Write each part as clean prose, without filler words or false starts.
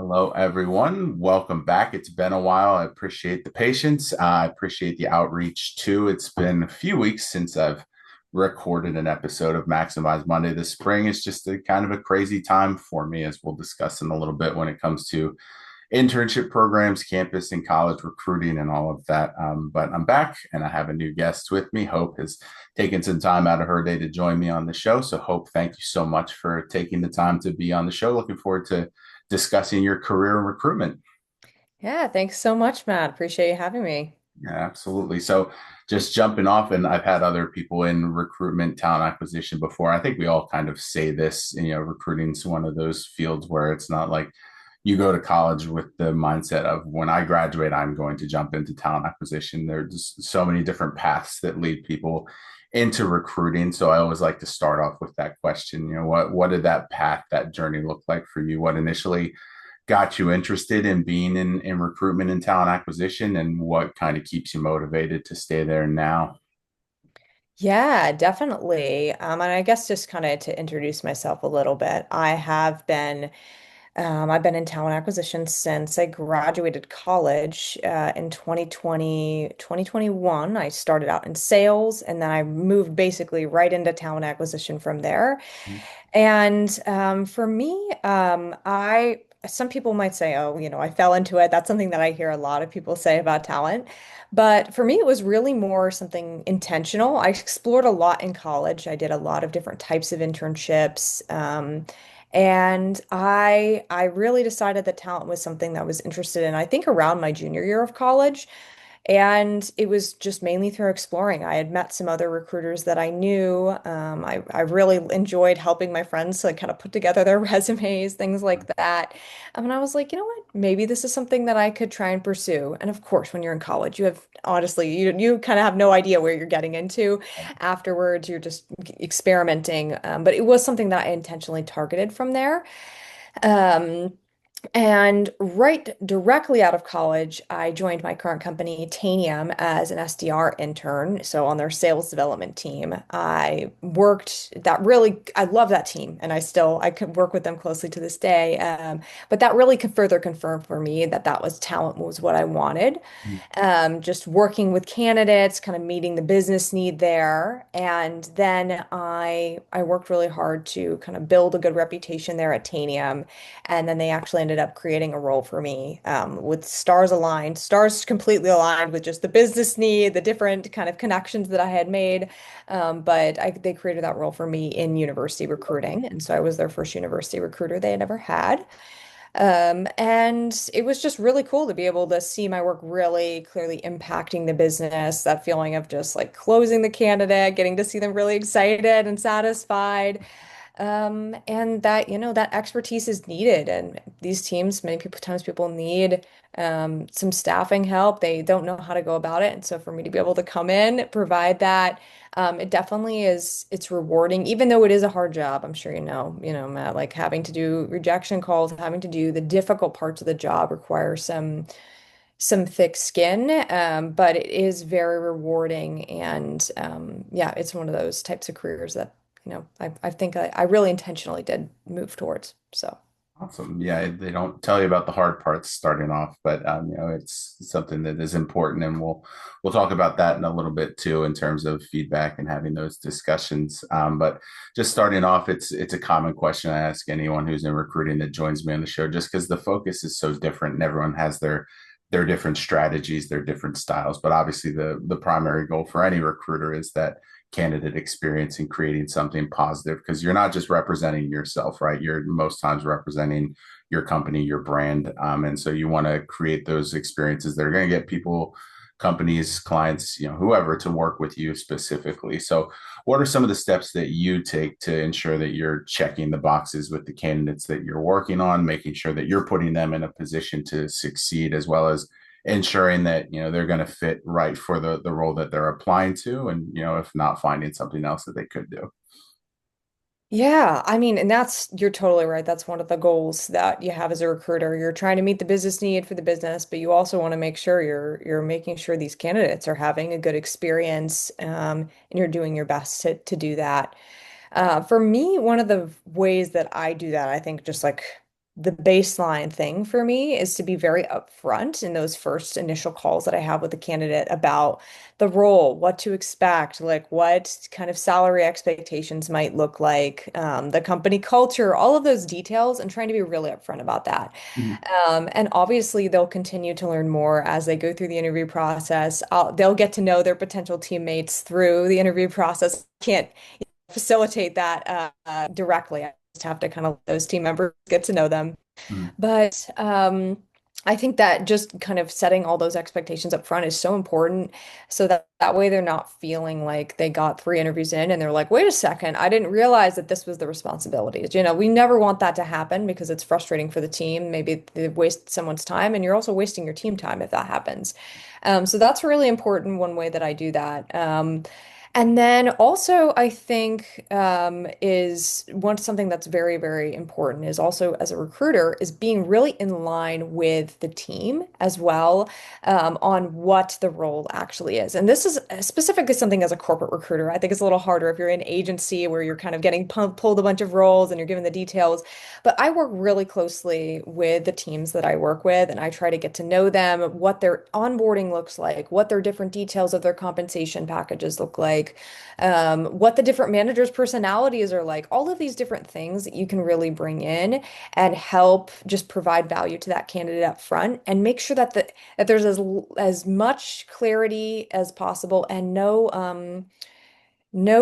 Hello, everyone. Welcome back. It's been a while. I appreciate the patience. I appreciate the outreach too. It's been a few weeks since I've recorded an episode of Maximize Monday. The spring is just a kind of a crazy time for me, as we'll discuss in a little bit when it comes to internship programs, campus and college recruiting, and all of that. But I'm back and I have a new guest with me. Hope has taken some time out of her day to join me on the show. So, Hope, thank you so much for taking the time to be on the show. Looking forward to discussing your career in recruitment. Yeah, thanks so much, Matt. Appreciate you having me. Yeah, absolutely. So, just jumping off, and I've had other people in recruitment, talent acquisition before. I think we all kind of say this, recruiting is one of those fields where it's not like you go to college with the mindset of when I graduate, I'm going to jump into talent acquisition. There's so many different paths that lead people into recruiting. So I always like to start off with that question. What did that path, that journey look like for you? What initially got you interested in being in recruitment and talent acquisition, and what kind of keeps you motivated to stay there now? Yeah, definitely. And I guess just kind of to introduce myself a little bit, I've been in talent acquisition since I graduated college in 2021. I started out in sales and then I moved basically right into talent acquisition from there. And for me, some people might say, oh, I fell into it. That's something that I hear a lot of people say about talent. But for me, it was really more something intentional. I explored a lot in college. I did a lot of different types of internships. And I really decided that talent was something that I was interested in. I think around my junior year of college. And it was just mainly through exploring. I had met some other recruiters that I knew. I really enjoyed helping my friends to kind of put together their resumes, things like that. And I was like, you know what? Maybe this is something that I could try and pursue. And of course, when you're in college, you have honestly, you kind of have no idea where you're getting into. Afterwards, you're just experimenting. But it was something that I intentionally targeted from there. Um, and right directly out of college, I joined my current company, Tanium, as an SDR intern. So on their sales development team, I love that team and I could work with them closely to this day. But that really could further confirm for me that that was talent was what I wanted. Just working with candidates, kind of meeting the business need there. And then I worked really hard to kind of build a good reputation there at Tanium. And then they actually ended up creating a role for me with stars aligned, stars completely aligned with just the business need, the different kind of connections that I had made. They created that role for me in university recruiting. And so I was their first university recruiter they had ever had. And it was just really cool to be able to see my work really clearly impacting the business, that feeling of just like closing the candidate, getting to see them really excited and satisfied. And that, that expertise is needed. And these teams, times people need some staffing help. They don't know how to go about it. And so for me to be able to come in, provide that, it definitely is, it's rewarding, even though it is a hard job. I'm sure Matt, like having to do rejection calls, having to do the difficult parts of the job requires some thick skin, but it is very rewarding. And yeah, it's one of those types of careers that, I think I really intentionally did move towards. So. Awesome. Yeah, they don't tell you about the hard parts starting off, but it's something that is important, and we'll talk about that in a little bit too, in terms of feedback and having those discussions. But just starting off, it's a common question I ask anyone who's in recruiting that joins me on the show, just because the focus is so different, and everyone has their different strategies, their different styles. But obviously, the primary goal for any recruiter is that candidate experience and creating something positive, because you're not just representing yourself, right? You're most times representing your company, your brand. And so you want to create those experiences that are going to get people, companies, clients, whoever to work with you specifically. So what are some of the steps that you take to ensure that you're checking the boxes with the candidates that you're working on, making sure that you're putting them in a position to succeed, as well as ensuring that they're going to fit right for the role that they're applying to, and if not, finding something else that they could do. Yeah, I mean, and you're totally right. That's one of the goals that you have as a recruiter. You're trying to meet the business need for the business, but you also want to make sure you're making sure these candidates are having a good experience, and you're doing your best to do that. For me, one of the ways that I do that, I think just like the baseline thing for me is to be very upfront in those first initial calls that I have with the candidate about the role, what to expect, like what kind of salary expectations might look like, the company culture, all of those details, and trying to be really upfront about that. Mhm. And obviously, they'll continue to learn more as they go through the interview process. They'll get to know their potential teammates through the interview process. Can't facilitate that directly. I just have to kind of let those team members get to know them. Mhm. But I think that just kind of setting all those expectations up front is so important so that that way they're not feeling like they got 3 interviews in and they're like, wait a second, I didn't realize that this was the responsibilities. We never want that to happen because it's frustrating for the team. Maybe they waste someone's time and you're also wasting your team time if that happens. So that's really important, one way that I do that. And then also, I think is something that's very, very important is also as a recruiter is being really in line with the team as well on what the role actually is. And this is specifically something as a corporate recruiter. I think it's a little harder if you're in agency where you're kind of getting pulled a bunch of roles and you're given the details. But I work really closely with the teams that I work with, and I try to get to know them, what their onboarding looks like, what their different details of their compensation packages look like, what the different managers' personalities are like, all of these different things that you can really bring in and help just provide value to that candidate up front and make sure that there's as much clarity as possible and no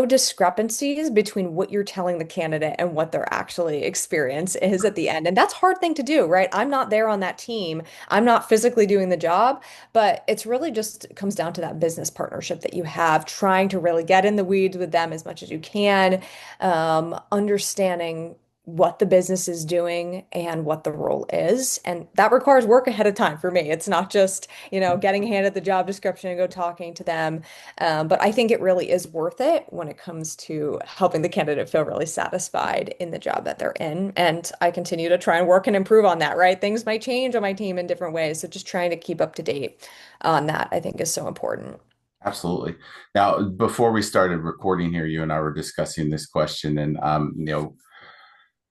discrepancies between what you're telling the candidate and what their actually experience is at the end. And that's a hard thing to do, right? I'm not there on that team. I'm not physically doing the job, but it's really just comes down to that business partnership that you have, trying to really get in the weeds with them as much as you can, understanding what the business is doing and what the role is. And that requires work ahead of time for me. It's not just, getting handed the job description and go talking to them. But I think it really is worth it when it comes to helping the candidate feel really satisfied in the job that they're in. And I continue to try and work and improve on that, right? Things might change on my team in different ways. So just trying to keep up to date on that, I think is so important. Absolutely. Now, before we started recording here, you and I were discussing this question, and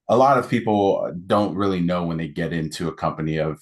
a lot of people don't really know when they get into a company of,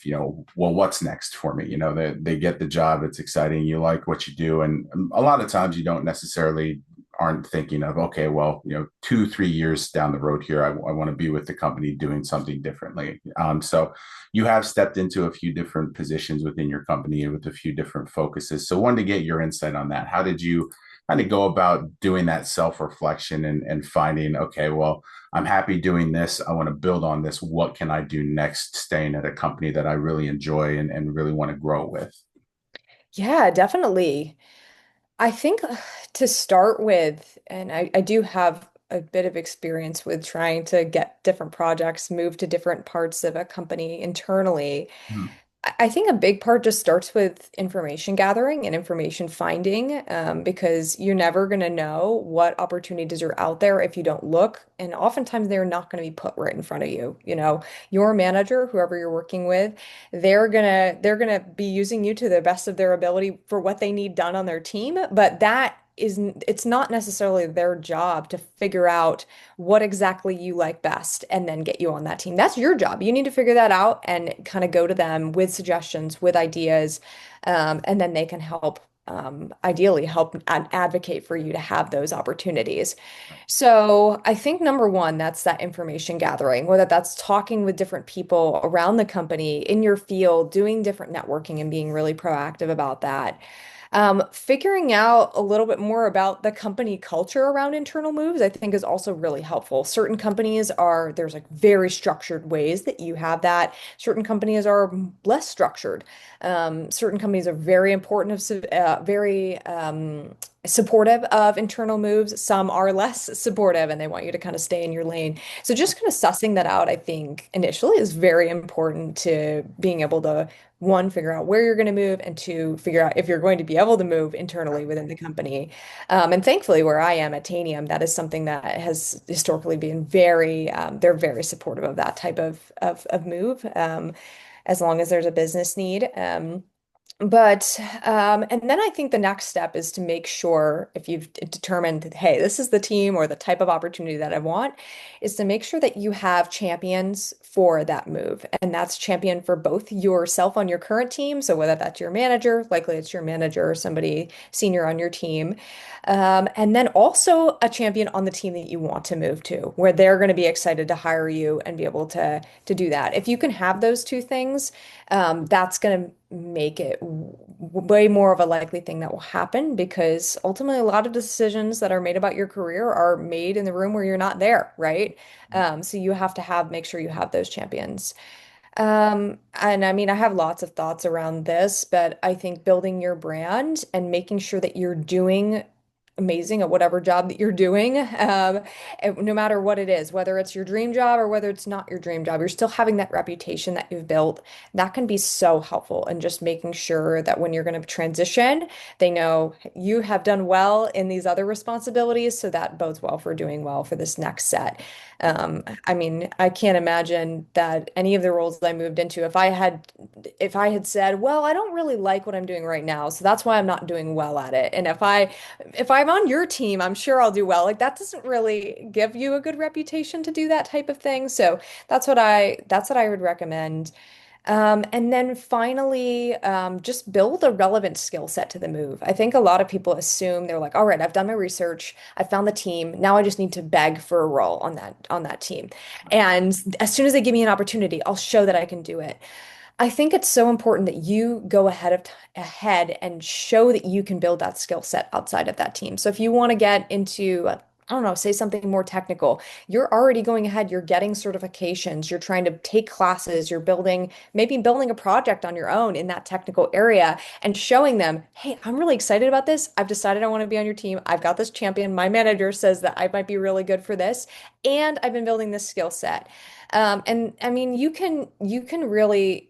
well, what's next for me? They get the job, it's exciting, you like what you do. And a lot of times you don't necessarily aren't thinking of, okay, well, 2, 3 years down the road here, I want to be with the company doing something differently. So you have stepped into a few different positions within your company with a few different focuses. So wanted to get your insight on that. How did you kind of go about doing that self-reflection and finding, okay, well, I'm happy doing this. I want to build on this. What can I do next, staying at a company that I really enjoy and really want to grow with? Yeah, definitely. I think to start with, and I do have a bit of experience with trying to get different projects moved to different parts of a company internally. Hmm. I think a big part just starts with information gathering and information finding, because you're never going to know what opportunities are out there if you don't look. And oftentimes they're not going to be put right in front of you. Your manager, whoever you're working with, they're gonna be using you to the best of their ability for what they need done on their team. But it's not necessarily their job to figure out what exactly you like best and then get you on that team. That's your job. You need to figure that out and kind of go to them with suggestions, with ideas, and then they can help, ideally help advocate for you to have those opportunities. So I think number one, that's that information gathering, whether that's talking with different people around the company in your field, doing different networking and being really proactive about that. Figuring out a little bit more about the company culture around internal moves, I think is also really helpful. Certain companies there's like very structured ways that you have that. Certain companies are less structured. Certain companies are very important very supportive of internal moves. Some are less supportive and they want you to kind of stay in your lane. So just kind of sussing that out, I think initially is very important to being able to one, figure out where you're going to move, and two, figure out if you're going to be able to move internally within the company. And thankfully, where I am at Tanium, that is something that has historically been they're very supportive of that type of move, as long as there's a business need. But and then I think the next step is to make sure if you've determined, hey, this is the team or the type of opportunity that I want, is to make sure that you have champions for that move. And that's champion for both yourself on your current team. So whether that's your manager, likely it's your manager or somebody senior on your team. And then also a champion on the team that you want to move to, where they're going to be excited to hire you and be able to do that. If you can have those two things, that's going to make it way more of a likely thing that will happen because ultimately a lot of decisions that are made about your career are made in the room where you're not there, right? So you have to have make sure you have those champions. And I mean, I have lots of thoughts around this, but I think building your brand and making sure that you're doing amazing at whatever job that you're doing, and no matter what it is, whether it's your dream job or whether it's not your dream job, you're still having that reputation that you've built. That can be so helpful and just making sure that when you're going to transition, they know you have done well in these other responsibilities, so that bodes well for doing well for this next set. I mean, I can't imagine that any of the roles that I moved into, if I had said, well, I don't really like what I'm doing right now, so that's why I'm not doing well at it. And if I'm on your team, I'm sure I'll do well. Like that doesn't really give you a good reputation to do that type of thing. So that's what I would recommend. And then finally, just build a relevant skill set to the move. I think a lot of people assume they're like, all right, I've done my research, I found the team. Now I just need to beg for a role on that team. And as soon as they give me an opportunity, I'll show that I can do it. I think it's so important that you go ahead and show that you can build that skill set outside of that team. So if you want to get into, I don't know, say something more technical, you're already going ahead, you're getting certifications, you're trying to take classes, you're maybe building a project on your own in that technical area and showing them, hey, I'm really excited about this. I've decided I want to be on your team. I've got this champion. My manager says that I might be really good for this, and I've been building this skill set. And I mean, you can really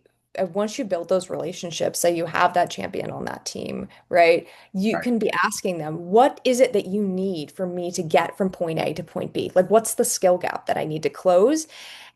once you build those relationships, say you have that champion on that team, right? You Right. can be asking them, what is it that you need for me to get from point A to point B? Like, what's the skill gap that I need to close?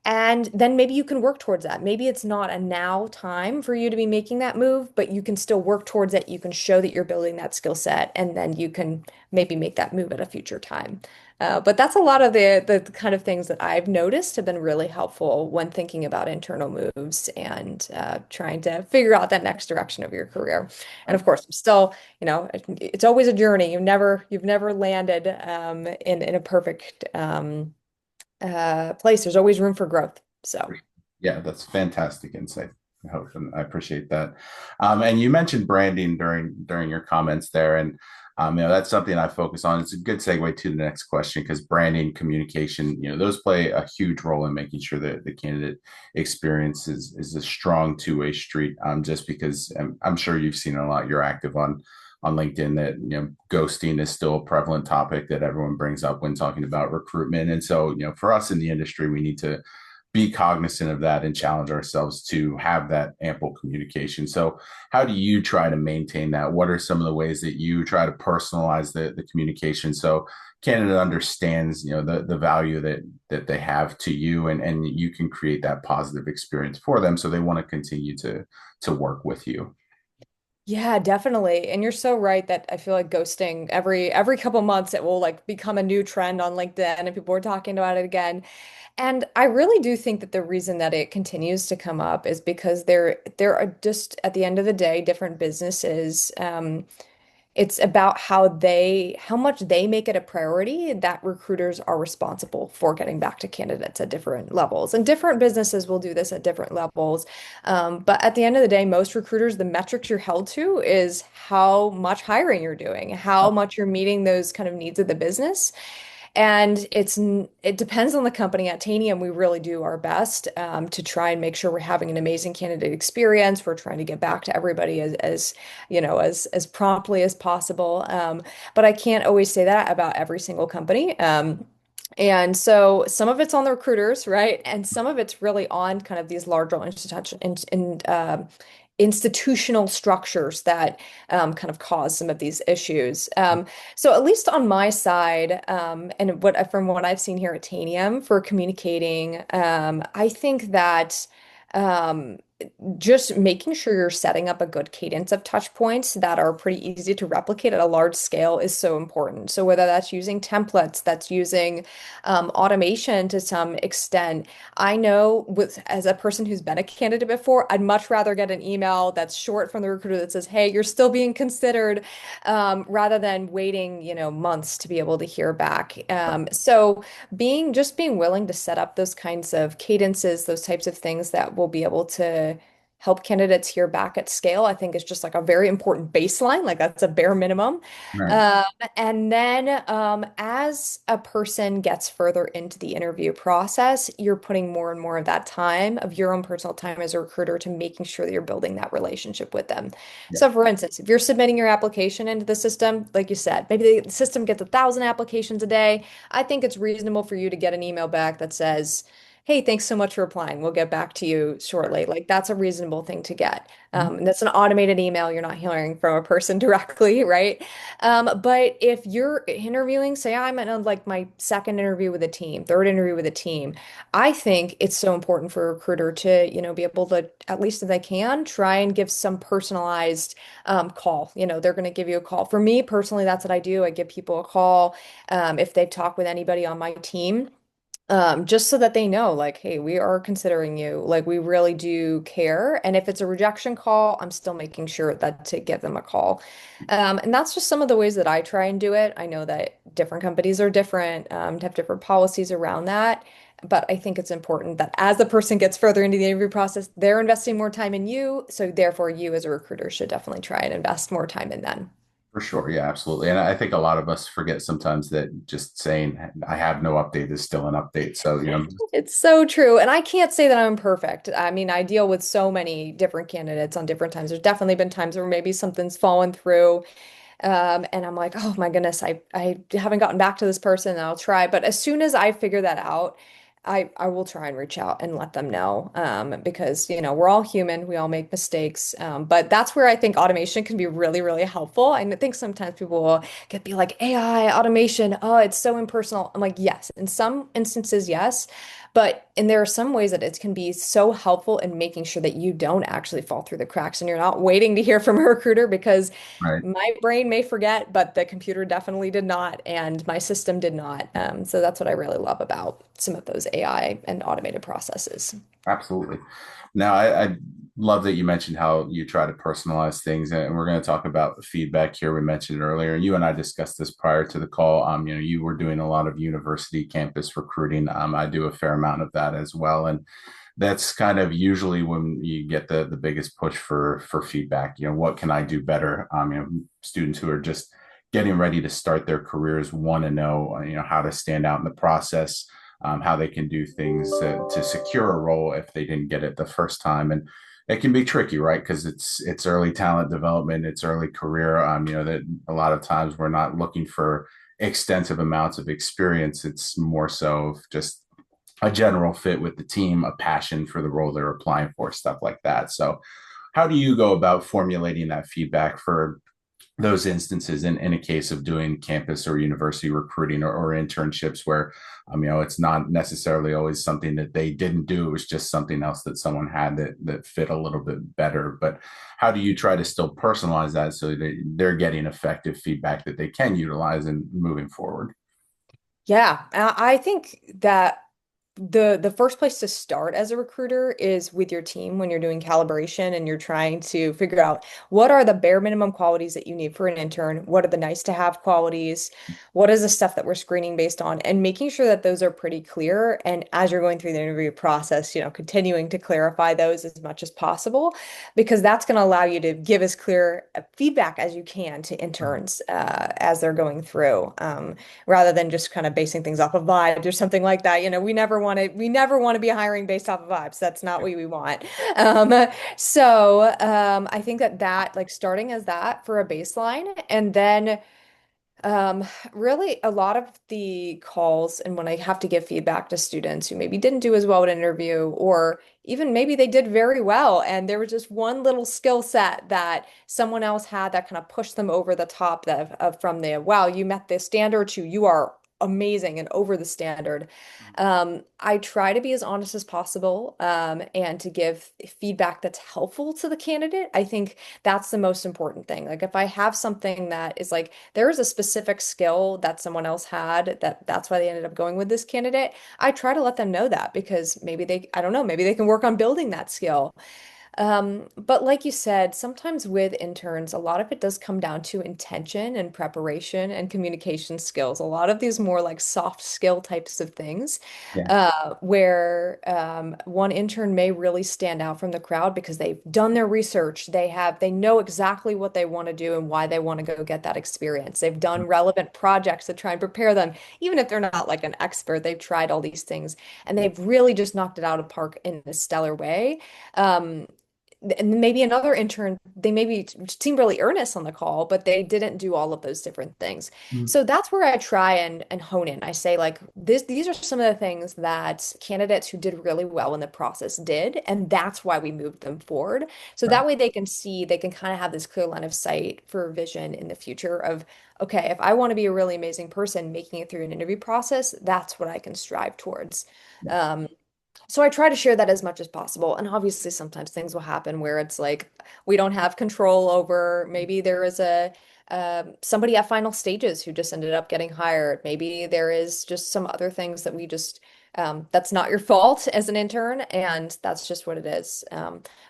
And then maybe you can work towards that. Maybe it's not a now time for you to be making that move, but you can still work towards it. You can show that you're building that skill set, and then you can maybe make that move at a future time. But that's a lot of the kind of things that I've noticed have been really helpful when thinking about internal moves and trying to figure out that next direction of your career. And of course, I'm still, it's always a journey. You've never landed in a perfect place. There's always room for growth. So. Yeah, that's fantastic insight. I hope and I appreciate that. And you mentioned branding during your comments there, and that's something I focus on. It's a good segue to the next question because branding, communication, those play a huge role in making sure that the candidate experience is a strong two-way street. Just because I'm sure you've seen a lot. You're active on LinkedIn that ghosting is still a prevalent topic that everyone brings up when talking about recruitment. And so for us in the industry, we need to be cognizant of that and challenge ourselves to have that ample communication. So, how do you try to maintain that? What are some of the ways that you try to personalize the communication so candidate understands the value that they have to you and you can create that positive experience for them so they want to continue to work with you. Yeah, definitely. And you're so right that I feel like ghosting every couple months it will like become a new trend on LinkedIn and people are talking about it again. And I really do think that the reason that it continues to come up is because there are just at the end of the day different businesses. It's about how much they make it a priority that recruiters are responsible for getting back to candidates at different levels. And different businesses will do this at different levels. But at the end of the day, most recruiters, the metrics you're held to is how much hiring you're doing, how much you're meeting those kind of needs of the business. And it depends on the company. At Tanium, we really do our best to try and make sure we're having an amazing candidate experience. We're trying to get back to everybody as promptly as possible. But I can't always say that about every single company. And so some of it's on the recruiters, right? And some of it's really on kind of these larger institutional structures that kind of cause some of these issues. So at least on my side, and from what I've seen here at Tanium for communicating, I think that just making sure you're setting up a good cadence of touch points that are pretty easy to replicate at a large scale is so important. So whether that's using templates, that's using automation to some extent. I know with as a person who's been a candidate before, I'd much rather get an email that's short from the recruiter that says, "Hey, you're still being considered," rather than waiting, months to be able to hear back. So being willing to set up those kinds of cadences, those types of things that will be able to help candidates hear back at scale, I think is just like a very important baseline. Like that's a bare minimum. Right. Um, and then as a person gets further into the interview process, you're putting more and more of that time, of your own personal time as a recruiter, to making sure that you're building that relationship with them. Yeah, So, for instance, if you're submitting your application into the system, like you said, maybe the system gets 1,000 applications a day. I think it's reasonable for you to get an email back that says, "Hey, thanks so much for applying. We'll get back to you shortly." Like that's a reasonable thing to get. And that's an automated email. You're not hearing from a person directly, right? But if you're interviewing, say I'm in like my second interview with a team, third interview with a team, I think it's so important for a recruiter to, be able to, at least if they can, try and give some personalized call. They're going to give you a call. For me personally, that's what I do. I give people a call if they've talked with anybody on my team. Just so that they know, like, hey, we are considering you. Like, we really do care. And if it's a rejection call, I'm still making sure that to give them a call. And that's just some of the ways that I try and do it. I know that different companies are different, have different policies around that. But I think it's important that as the person gets further into the interview process, they're investing more time in you. So therefore, you as a recruiter should definitely try and invest more time in them. for sure. Yeah, absolutely. And I think a lot of us forget sometimes that just saying I have no update is still an update. So, It's so true. And I can't say that I'm perfect. I mean, I deal with so many different candidates on different times. There's definitely been times where maybe something's fallen through. And I'm like, oh my goodness, I haven't gotten back to this person and I'll try. But as soon as I figure that out, I will try and reach out and let them know. Because, we're all human, we all make mistakes. But that's where I think automation can be really, really helpful. And I think sometimes people will be like, AI, automation, oh, it's so impersonal. I'm like, yes, in some instances, yes. And there are some ways that it can be so helpful in making sure that you don't actually fall through the cracks and you're not waiting to hear from a recruiter because right. my brain may forget, but the computer definitely did not, and my system did not. So that's what I really love about some of those AI and automated processes. Absolutely. Now, I love that you mentioned how you try to personalize things, and we're going to talk about feedback here. We mentioned it earlier, and you and I discussed this prior to the call. You were doing a lot of university campus recruiting. I do a fair amount of that as well, and that's kind of usually when you get the biggest push for feedback. What can I do better? Students who are just getting ready to start their careers want to know, how to stand out in the process, how they can do things to secure a role if they didn't get it the first time. And it can be tricky, right? Because it's early talent development, it's early career. That a lot of times we're not looking for extensive amounts of experience. It's more so of just a general fit with the team, a passion for the role they're applying for, stuff like that. So, how do you go about formulating that feedback for those instances in a case of doing campus or university recruiting or internships where it's not necessarily always something that they didn't do, it was just something else that someone had that fit a little bit better? But how do you try to still personalize that so that they're getting effective feedback that they can utilize in moving forward? Yeah, I think that the first place to start as a recruiter is with your team when you're doing calibration and you're trying to figure out what are the bare minimum qualities that you need for an intern, what are the nice to have qualities, what is the stuff that we're screening based on, and making sure that those are pretty clear. And as you're going through the interview process, continuing to clarify those as much as possible, because that's going to allow you to give as clear feedback as you can to interns as they're going through. Rather than just kind of basing things off of vibes or something like that. We never want to be hiring based off of vibes. That's not what we want. I think that like starting as that for a baseline, and then um, really a lot of the calls and when I have to give feedback to students who maybe didn't do as well at an interview, or even maybe they did very well and there was just one little skill set that someone else had that kind of pushed them over the top from the wow, you met this standard to you are amazing and over the standard. I try to be as honest as possible, and to give feedback that's helpful to the candidate. I think that's the most important thing. Like if I have something that is like there is a specific skill that someone else had that's why they ended up going with this candidate, I try to let them know that because maybe they, I don't know, maybe they can work on building that skill. But like you said, sometimes with interns, a lot of it does come down to intention and preparation and communication skills. A lot of these more like soft skill types of things, Yeah. where one intern may really stand out from the crowd because they've done their research. They know exactly what they want to do and why they want to go get that experience. They've done relevant projects to try and prepare them, even if they're not like an expert. They've tried all these things and they've really just knocked it out of the park in a stellar way. Um, and maybe another intern, they maybe seemed really earnest on the call, but they didn't do all of those different things. Mhm. So that's where I try and hone in. I say like these are some of the things that candidates who did really well in the process did, and that's why we moved them forward. So Right. that way they can see, they can kind of have this clear line of sight for vision in the future of, okay, if I want to be a really amazing person making it through an interview process, that's what I can strive towards. Yeah. Um, so I try to share that as much as possible. And obviously, sometimes things will happen where it's like we don't have control over. Maybe there is a somebody at final stages who just ended up getting hired. Maybe there is just some other things that we just that's not your fault as an intern, and that's just what it is.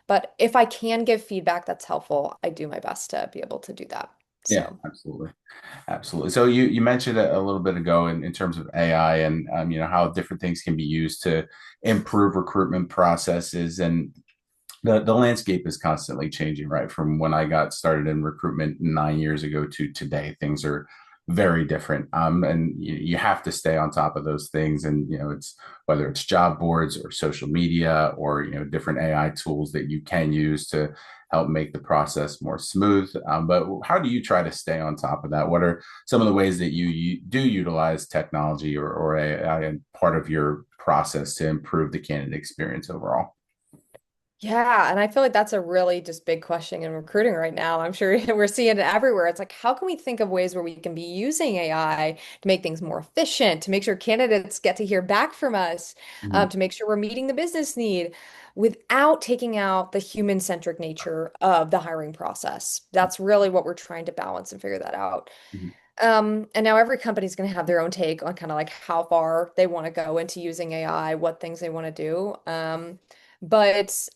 But if I can give feedback that's helpful, I do my best to be able to do that. Yeah, So. absolutely. Absolutely. So you mentioned a little bit ago in terms of AI and how different things can be used to improve recruitment processes, and the landscape is constantly changing, right? From when I got started in recruitment 9 years ago to today, things are very different. And you have to stay on top of those things. And, it's whether it's job boards or social media or, different AI tools that you can use to help make the process more smooth. But how do you try to stay on top of that? What are some of the ways that you do utilize technology or AI in part of your process to improve the candidate experience overall? Yeah, and I feel like that's a really just big question in recruiting right now. I'm sure we're seeing it everywhere. It's like, how can we think of ways where we can be using AI to make things more efficient, to make sure candidates get to hear back from us, Mhm. to make sure we're meeting the business need without taking out the human-centric nature of the hiring process? That's really what we're trying to balance and figure that out. Mhm. And now every company's going to have their own take on kind of like how far they want to go into using AI, what things they want to do. But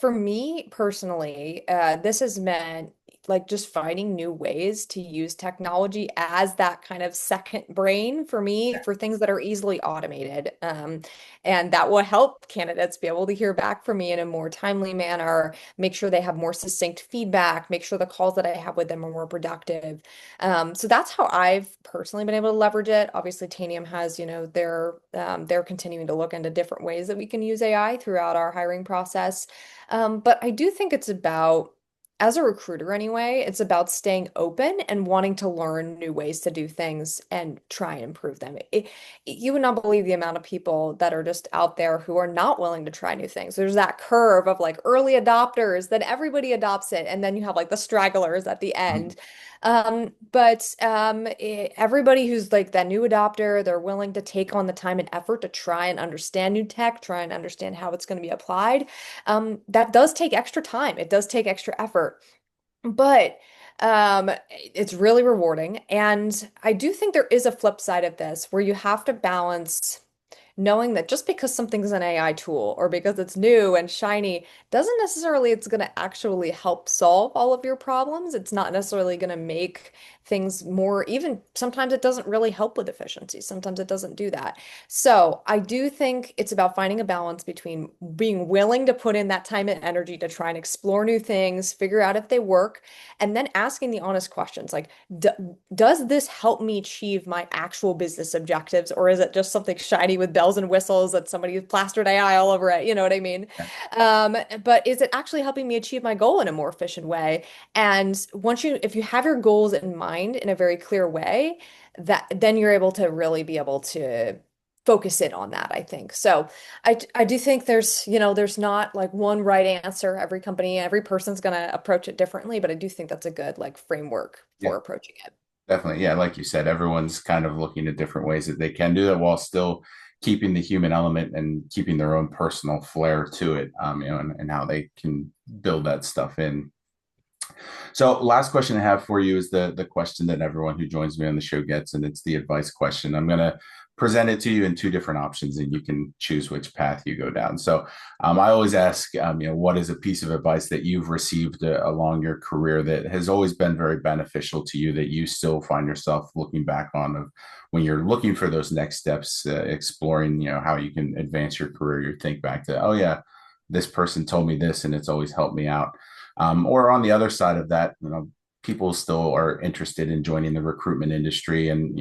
for me personally, this has meant like just finding new ways to use technology as that kind of second brain for me for things that are easily automated. And that will help candidates be able to hear back from me in a more timely manner, make sure they have more succinct feedback, make sure the calls that I have with them are more productive. So that's how I've personally been able to leverage it. Obviously, Tanium has, they're continuing to look into different ways that we can use AI throughout our hiring process. But I do think it's about, as a recruiter anyway, it's about staying open and wanting to learn new ways to do things and try and improve them. You would not believe the amount of people that are just out there who are not willing to try new things. There's that curve of like early adopters, then everybody adopts it, and then you have like the stragglers at the end. Everybody who's like that new adopter, they're willing to take on the time and effort to try and understand new tech, try and understand how it's going to be applied. That does take extra time. It does take extra effort, but it's really rewarding. And I do think there is a flip side of this where you have to balance knowing that just because something's an AI tool or because it's new and shiny doesn't necessarily it's going to actually help solve all of your problems. It's not necessarily going to make things more, even sometimes it doesn't really help with efficiency. Sometimes it doesn't do that. So I do think it's about finding a balance between being willing to put in that time and energy to try and explore new things, figure out if they work, and then asking the honest questions like, D does this help me achieve my actual business objectives, or is it just something shiny with bells and whistles that somebody plastered AI all over it? You know what I mean? But is it actually helping me achieve my goal in a more efficient way? And if you have your goals in mind in a very clear way, that then you're able to really be able to focus in on that, I think. So I do think there's not like one right answer. Every company, every person's gonna approach it differently, but I do think that's a good like framework Yeah. for approaching it. Definitely. Yeah. Like you said, everyone's kind of looking at different ways that they can do that while still keeping the human element and keeping their own personal flair to it, and how they can build that stuff in. So, last question I have for you is the question that everyone who joins me on the show gets, and it's the advice question. I'm going to present it to you in two different options, and you can choose which path you go down. So, I always ask, what is a piece of advice that you've received along your career that has always been very beneficial to you that you still find yourself looking back on of when you're looking for those next steps, exploring, how you can advance your career. You think back to, oh yeah, this person told me this, and it's always helped me out. Or on the other side of that, people still are interested in joining the recruitment industry, and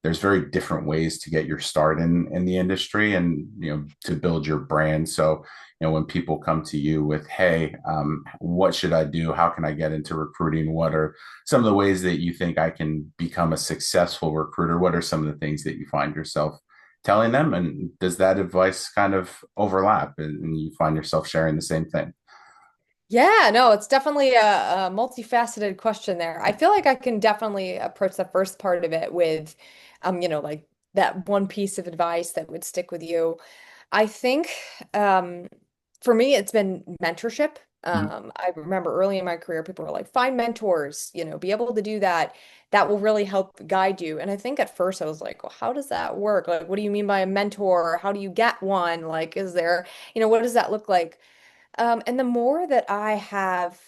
there's very different ways to get your start in the industry, and to build your brand. So when people come to you with, hey, what should I do? How can I get into recruiting? What are some of the ways that you think I can become a successful recruiter? What are some of the things that you find yourself telling them, and does that advice kind of overlap, and you find yourself sharing the same thing? Yeah, no, it's definitely a multifaceted question there. I feel like I can definitely approach the first part of it with, like that one piece of advice that would stick with you. I think um, for me, it's been mentorship. Mhm. I remember early in my career, people were like, find mentors, be able to do that. That will really help guide you. And I think at first I was like, well, how does that work? Like, what do you mean by a mentor? How do you get one? Like, is there, what does that look like? And the more that I have,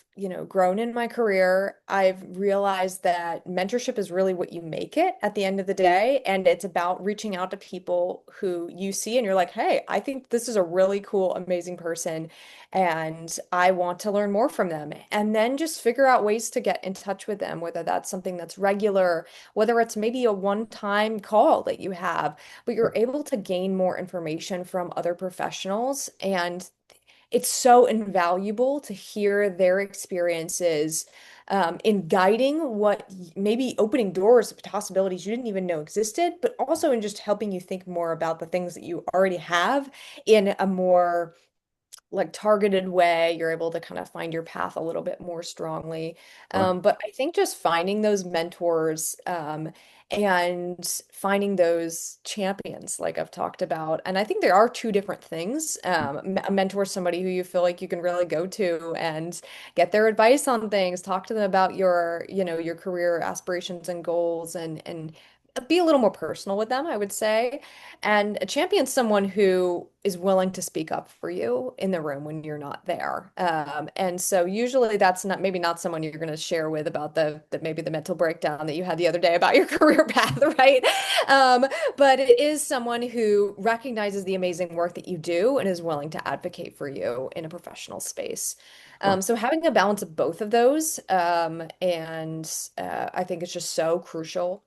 grown in my career, I've realized that mentorship is really what you make it at the end of the day. And it's about reaching out to people who you see and you're like, hey, I think this is a really cool, amazing person, and I want to learn more from them. And then just figure out ways to get in touch with them, whether that's something that's regular, whether it's maybe a one-time call that you have, but you're able to gain more information from other professionals. And it's so invaluable to hear their experiences in guiding what maybe opening doors to possibilities you didn't even know existed, but also in just helping you think more about the things that you already have in a more like targeted way. You're able to kind of find your path a little bit more strongly. Sure. But I think just finding those mentors and finding those champions, like I've talked about. And I think there are two different things. A mentor is somebody who you feel like you can really go to and get their advice on things, talk to them about your career aspirations and goals, and be a little more personal with them, I would say. And a champion's someone who is willing to speak up for you in the room when you're not there. And so usually that's not maybe not someone you're going to share with about the maybe the mental breakdown that you had the other day about your career path, right? Um, but it is someone who recognizes the amazing work that you do and is willing to advocate for you in a professional space. Sure. So having a balance of both of those, and I think it's just so crucial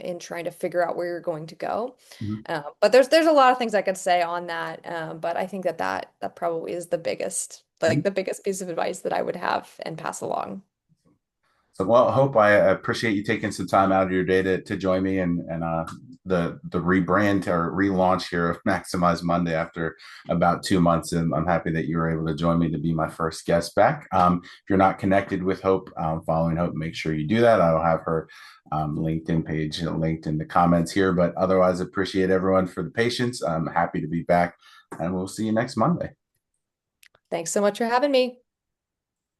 in trying to figure out where you're going to go. Mhm. But there's a lot of things I could say on that. But I think that probably is the biggest, Mhm. like the biggest piece of advice that I would have and pass along. So, well, Hope, I appreciate you taking some time out of your day to join me, and the rebrand or relaunch here of Maximize Monday after about 2 months. And I'm happy that you were able to join me to be my first guest back. If you're not connected with Hope, following Hope, make sure you do that. I'll have her LinkedIn page linked in the comments here. But otherwise, appreciate everyone for the patience. I'm happy to be back, and we'll see you next Monday. Thanks so much for having me.